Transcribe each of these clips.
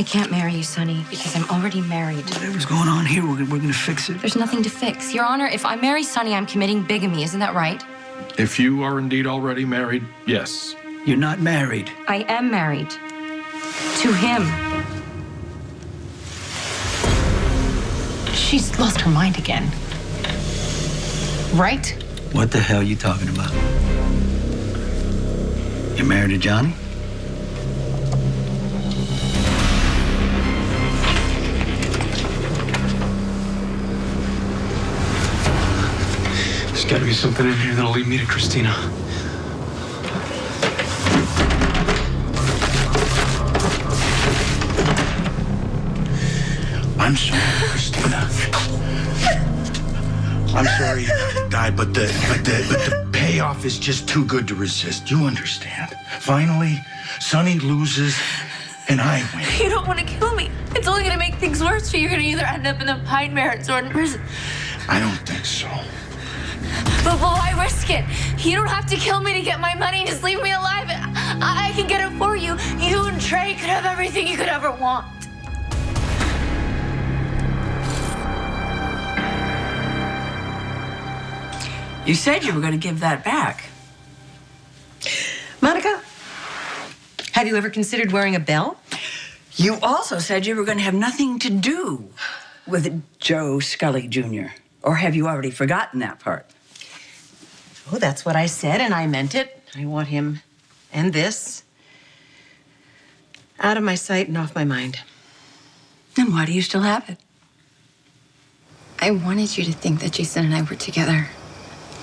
I can't marry you, Sonny, because I'm already married. Whatever's going on here, we're gonna fix it. There's nothing to fix. Your Honor, if I marry Sonny, I'm committing bigamy. Isn't that right? If you are indeed already married, yes. You're not married. I am married. To him. She's lost her mind again. Right? What the hell are you talking about? You're married to Johnny? There's gotta be something in here that'll lead me to Christina. I'm sorry, Christina. I'm sorry you died, but the payoff is just too good to resist. You understand. Finally, Sonny loses and I win. You don't want to kill me. It's only going to make things worse for you. You're going to either end up in the Pine Barrens or in prison. I don't think so. But why risk it? You don't have to kill me to get my money. Just leave me alive. I can get it for you. You and Trey could have everything you could ever want. You said you were going to give that back. Monica, have you ever considered wearing a bell? You also said you were going to have nothing to do with Joe Scully Jr. Or have you already forgotten that part? Oh, that's what I said, and I meant it. I want him and this out of my sight and off my mind. Then why do you still have it? I wanted you to think that Jason and I were together,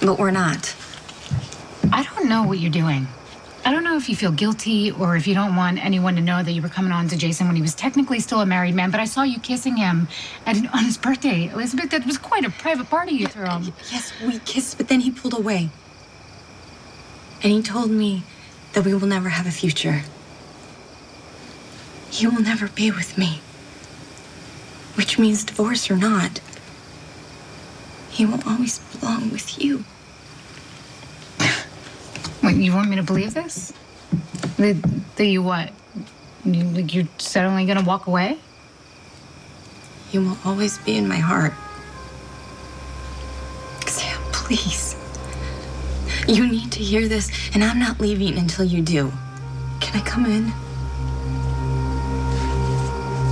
but we're not. I don't know what you're doing. I don't know if you feel guilty or if you don't want anyone to know that you were coming on to Jason when he was technically still a married man, but I saw you kissing him on his birthday. Elizabeth, that was quite a private party you threw him. Yes, we kissed, but then he pulled away. And he told me that we will never have a future. He will never be with me. Which means divorce or not, he will always belong with you. Wait, you want me to believe this? That you what? You're suddenly gonna walk away? You will always be in my heart. Sam, please. You need to hear this, and I'm not leaving until you do. Can I come in?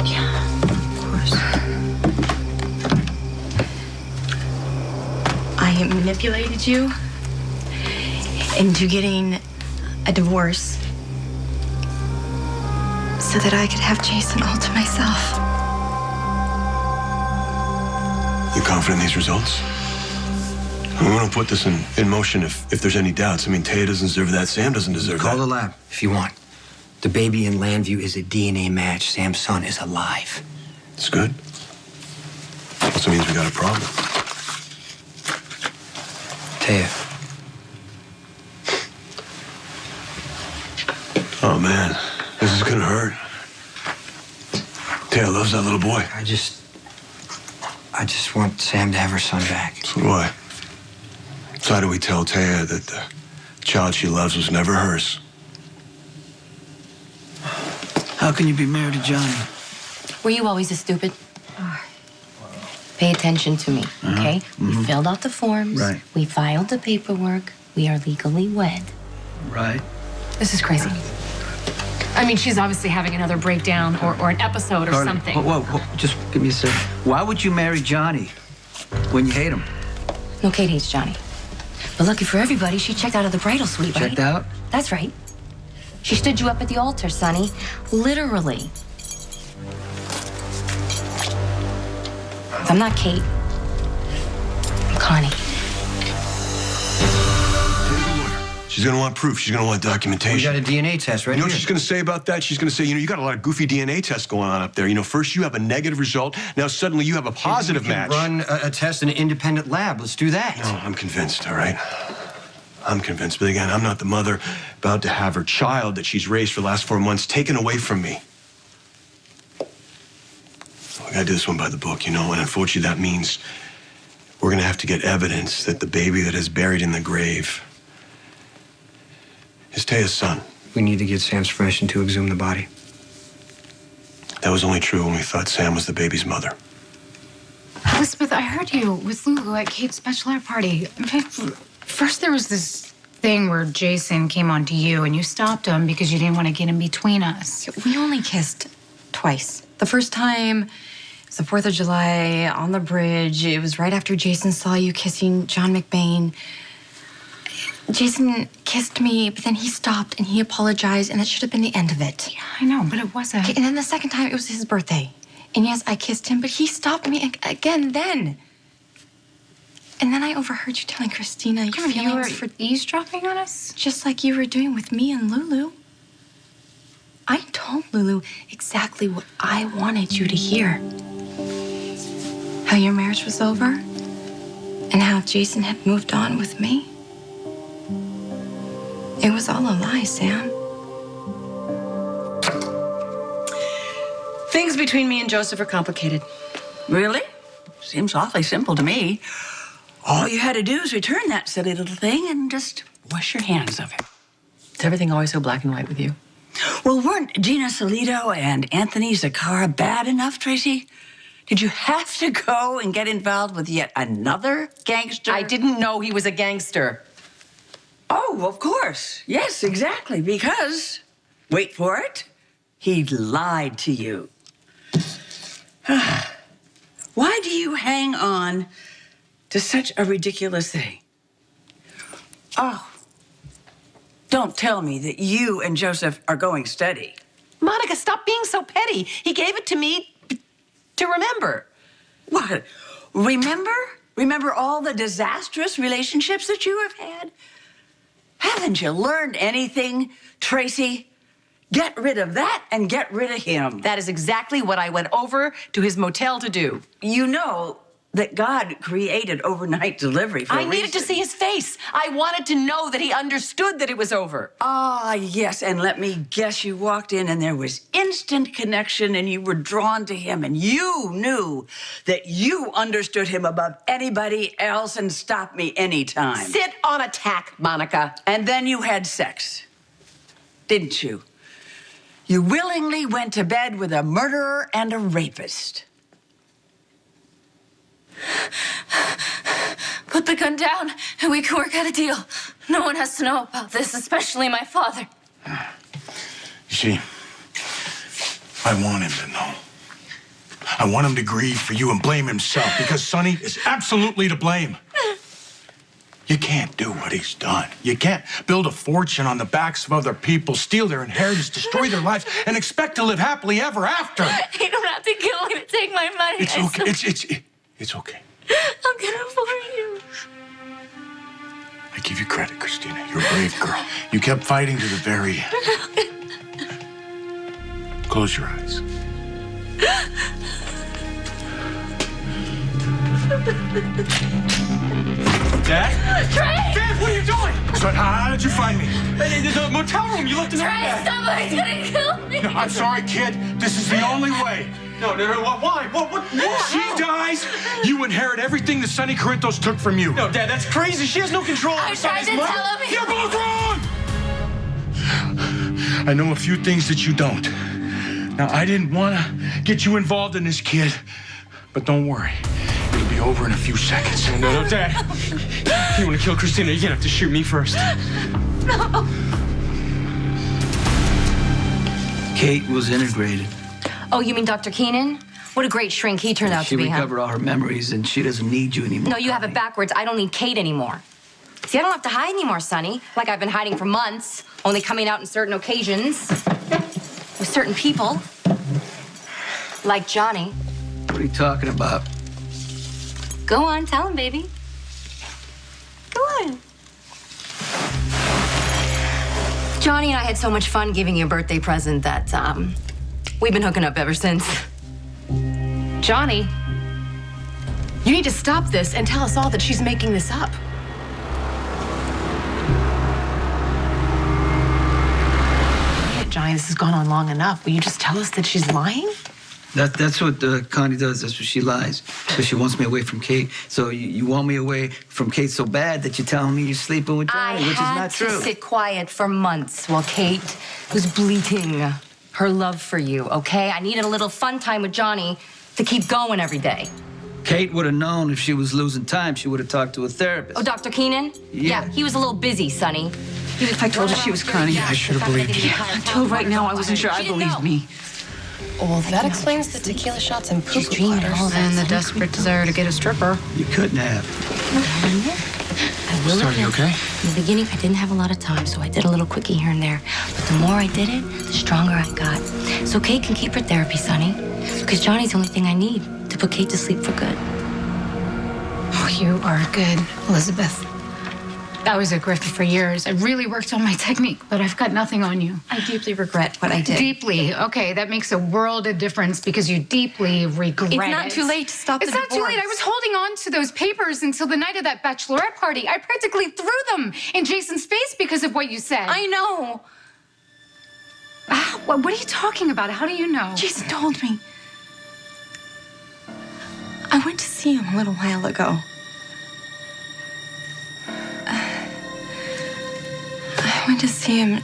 Yeah, of course. I manipulated you into getting a divorce so that I could have Jason all to myself. You confident in these results? We want to put this in motion if there's any doubts. I mean, Taya doesn't deserve that. Sam doesn't deserve that. Call the lab if you want. The baby in Landview is a DNA match. Sam's son is alive. It's good. Also means we got a problem. Taya. Oh, man. This is gonna hurt. Taya loves that little boy. I just want Sam to have her son back. So do I. So how do we tell Taya that the child she loves was never hers? How can you be married to Johnny? Were you always a stupid? Pay attention to me, okay? We filled out the forms. Right. We filed the paperwork. We are legally wed. Right. This is crazy. I mean, she's obviously having another breakdown or an episode or Carly, something. Whoa, just give me a second. Why would you marry Johnny when you hate him? No, Kate hates Johnny. But lucky for everybody, she checked out of the bridal suite, right? Checked out? That's right. She stood you up at the altar, Sonny. Literally. I'm not Kate. I'm Connie. She's gonna want proof. She's gonna want documentation. We got a DNA test right You know here. what she's gonna say about that? She's gonna say, you got a lot of goofy DNA tests going on up there. First you have a negative result. Now suddenly you have a positive match. Run a test in an independent lab. Let's do that. No, I'm convinced, all right? I'm convinced. But again, I'm not the mother about to have her child that she's raised for the last 4 months taken away from me. We gotta do this one by the book, and unfortunately that means we're gonna have to get evidence that the baby that is buried in the grave is Taya's son. We need to get Sam's permission to exhume the body. That was only true when we thought Sam was the baby's mother. Elizabeth, I heard you with Lulu at Kate's bachelorette party. First, there was this thing where Jason came on to you and you stopped him because you didn't want to get in between us. We only kissed twice. The first time, it was the 4th of July on the bridge. It was right after Jason saw you kissing John McBain. Jason kissed me, but then he stopped and he apologized, and that should have been the end of it. Yeah, I know, but it wasn't. Okay, and then the second time, it was his birthday. And yes, I kissed him, but he stopped me again then. And then I overheard you telling Christina your You were feelings for eavesdropping on us? just like you were doing with me and Lulu. I told Lulu exactly what I wanted you to hear. How your marriage was over, and how Jason had moved on with me. It was all a lie, Sam. Things between me and Joseph are complicated. Really? Seems awfully simple to me. All you had to do is return that silly little thing and just wash your hands of it. Is everything always so black and white with you? Well, weren't Gina Solito and Anthony Zakara bad enough, Tracy? Did you have to go and get involved with yet another gangster? I didn't know he was a gangster. Oh, of course. Yes, exactly. Because, wait for it, he lied to you. Why do you hang on to such a ridiculous thing? Oh, don't tell me that you and Joseph are going steady. Monica, stop being so petty. He gave it to me to remember. What? Remember? Remember all the disastrous relationships that you have had? Haven't you learned anything, Tracy? Get rid of that and get rid of him. That is exactly what I went over to his motel to do. You know that God created overnight delivery for a I needed to reason. see his face. I wanted to know that he understood that it was over. Ah, yes, and let me guess, you walked in and there was instant connection and you were drawn to him and you knew that you understood him above anybody else and stopped me anytime. Sit on a tack, Monica. And then you had sex, didn't you? You willingly went to bed with a murderer and a rapist. Put the gun down and we can work out a deal. No one has to know about this, especially my father. You see, I want him to know. I want him to grieve for you and blame himself because Sonny is absolutely to blame. You can't do what he's done. You can't build a fortune on the backs of other people, steal their inheritance, destroy their lives, and expect to live happily ever after. You don't have to kill me to take my money. It's okay. It's okay. I'm gonna afford you. I give you credit, Christina. You're a brave girl. You kept fighting to the very end. Close your eyes. Dad? Trey! Dad, what are you doing? So how did you find me? In the motel room. You left in the Trey, bag. somebody's gonna kill me. No, I'm sorry, kid. This is the only way. No. Why? What? If she dies, you inherit everything that Sonny Corinthos took from you. No, Dad, that's crazy. She has no control I over tried Sonny's to mother. tell him. You're both wrong! I know a few things that you don't. Now, I didn't want to get you involved in this, kid. But don't worry. It'll be over in a few seconds. No, Dad. If you want to kill Christina, you're gonna have to shoot me first. Kate was integrated. Oh, you mean Dr. Keenan? What a great shrink he turned out She to be, huh? recovered all her memories, and she doesn't need you anymore. No, you have it backwards. I don't need Kate anymore. See, I don't have to hide anymore, Sonny. Like I've been hiding for months, only coming out in certain occasions with certain people. Like Johnny. What are you talking about? Go on, tell him, baby. Go on. Johnny and I had so much fun giving you a birthday present that, we've been hooking up ever since. Johnny, you need to stop this and tell us all that she's making this up. Yeah, Johnny, this has gone on long enough. Will you just tell us that she's lying? That's what Connie does. That's what she lies. Because she wants me away from Kate. So you want me away from Kate so bad that you're telling me you're sleeping with Johnny, which is not I had true. to sit quiet for months while Kate was bleating. her love for you, okay? I needed a little fun time with Johnny to keep going every day. Kate would have known if she was losing time. She would have talked to a therapist. Oh, Dr. Keenan? Yeah. He was a little busy, Sonny. He was I told her she was crying. I should have believed you. Until right now, I wasn't sure I believed me. Well, that explains the tequila shots and poop She's dreaming all that. and the desperate desire to get a stripper. You couldn't have. I will Sonny, you admit, okay? in the beginning, I didn't have a lot of time, so I did a little quickie here and there. But the more I did it, the stronger I got. So Kate can keep her therapy, Sonny. Because Johnny's the only thing I need to put Kate to sleep for good. Oh, you are good, Elizabeth. That was a grift for years. I really worked on my technique, but I've got nothing on you. I deeply regret what I did. Deeply. Okay, that makes a world of difference because you deeply regret it. It's not too late to stop the It's not too late. I was holding on to those papers until the night of that bachelorette party. I practically threw them in Jason's face because of what you said. I know. What are you talking about? How do you know? Jason told me. I went to see him a little while ago. I went to see him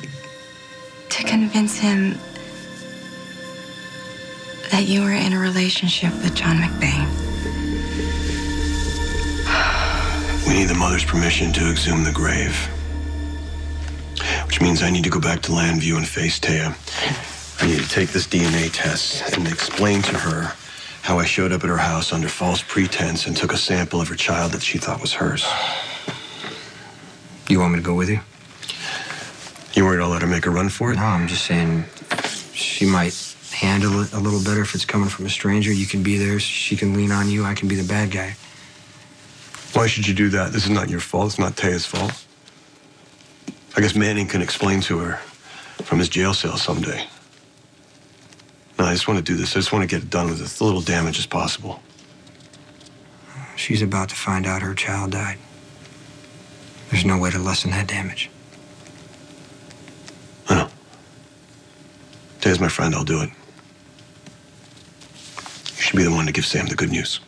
to convince him that you were in a relationship with John McBain. We need the mother's permission to exhume the grave. Which means I need to go back to Landview and face Taya. I need to take this DNA test and explain to her how I showed up at her house under false pretense and took a sample of her child that she thought was hers. You want me to go with you? You worried I'll let her make a run for it? No, I'm just saying she might handle it a little better if it's coming from a stranger. You can be there. She can lean on you. I can be the bad guy. Why should you do that? This is not your fault. It's not Taya's fault. I guess Manning can explain to her from his jail cell someday. No, I just want to do this. I just want to get it done with as little damage as possible. She's about to find out her child died. There's no way to lessen that damage. I know. Taya's my friend. I'll do it. You should be the one to give Sam the good news.